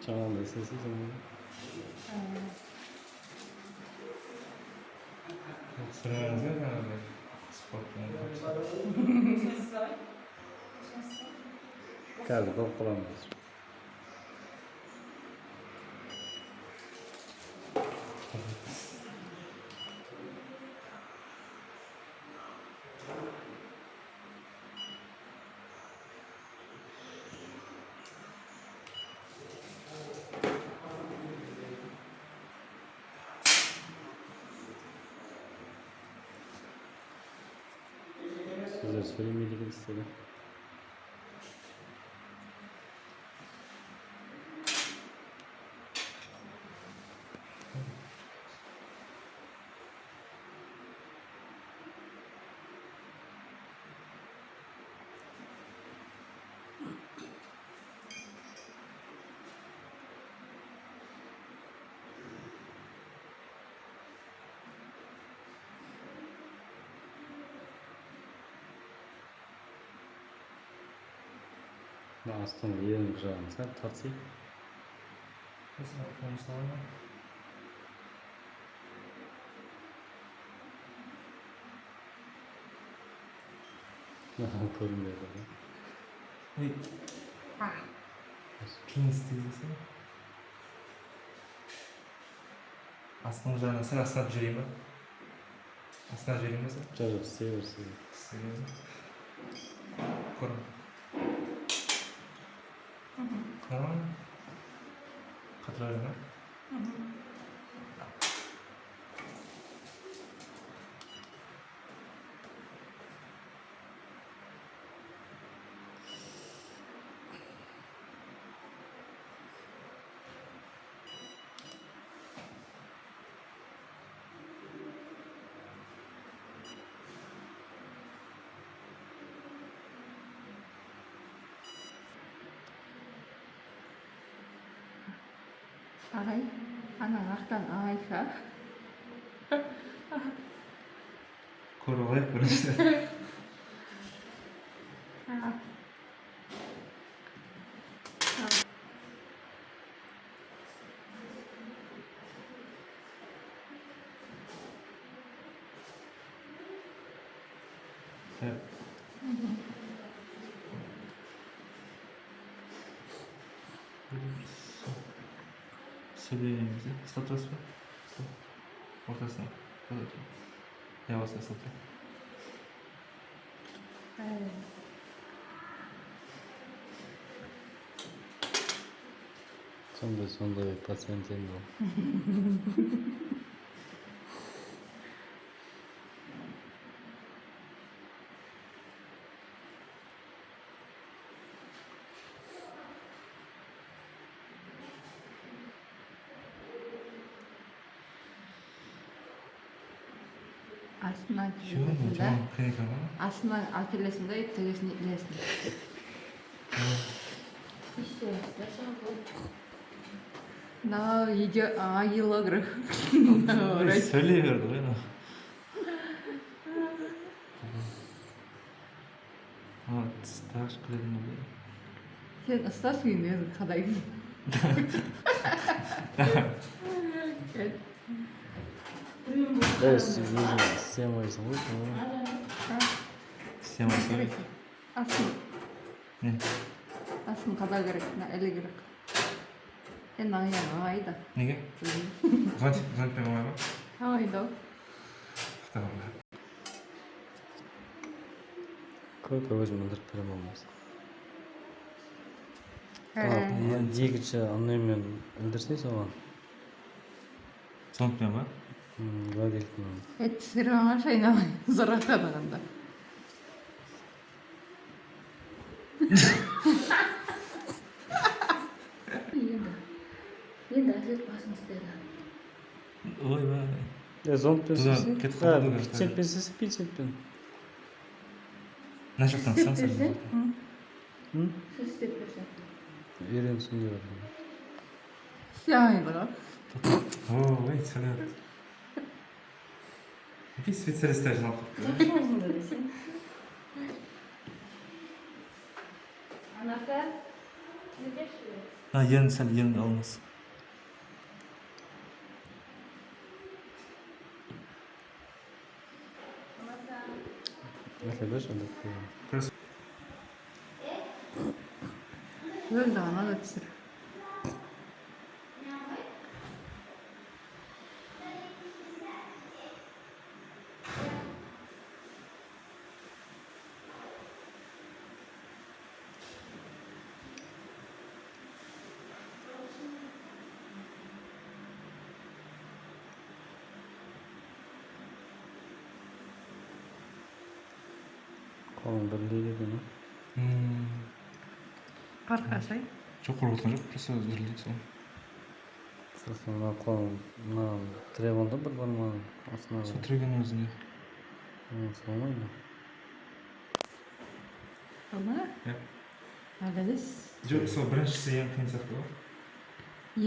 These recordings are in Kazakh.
Жаңағындай сенсіз Сұрағыңызға жаңағыдай спортпен қазір қойып қаламыз. Sizler söylemeyeli istedi. Астын ең жағын сәл тартсай. Көрінбеді. Кеңіс дейсің. Астың жағына сен астына жүрейін ба? Астына жүрейін ба сен? Жоқ, істей берсін. Көрім. Қатыра берем ба? Ағай, ана ақтан ағайша. Көріп алайық бірінші. Söyleyememizi. Statüs var. Ortasına. Yavaş statü. Сондай пациент енді ол. Астынан әкелесің да, тегесіне илесің. Мынау үйде килограф. Söyleye verdi ғой. Стаж кілегін өлі. Сен ұстасың өзің қадай. Сен ойсың ғой. Сен ойсың ғой. Асын. Не? Асын қадай керек, әлі керек. Сен ағайын ағайды. Неге? Звонтпен оңай ба? Ағайды ау. Құттағым. Көк өзім өлдіріп берем алмыз. Дегічі аннаймен өлдірсей соған. Звонтпен ба? Владельтмен. Сырғаңа шайнамай, зұраққа бағанда. Енді әзет басын істеді. Ой, ба. Зонтпен сесін? Питцентпен сесін, питцентпен. Мына жақтан сан Сіз істеп берсен. Үйренсін деп отыр. Істемейді ғой. Ой, сәлем. Какие специалисты жинап Анақа, Ha, yerini almaz. Mesela beş oldu. Kırıs. Öldü ana da tısır. Kolum birliği dedi mi? Karkaşay. Çok korkutma, çok просто üzüldük sonra. Sonra kolum, telefonda bir bana aslında. Satırgen özünü. Sormayın. Ama Ya. Adadis. Жоқ, сол біріншісі ең қиын сияқты ғой.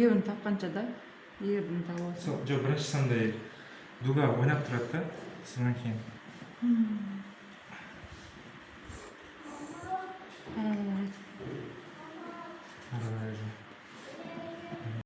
Еуін тапқанша да ердің табасы. Жоқ, біріншісі андай дуга ойнап тұрады да, содан кейін.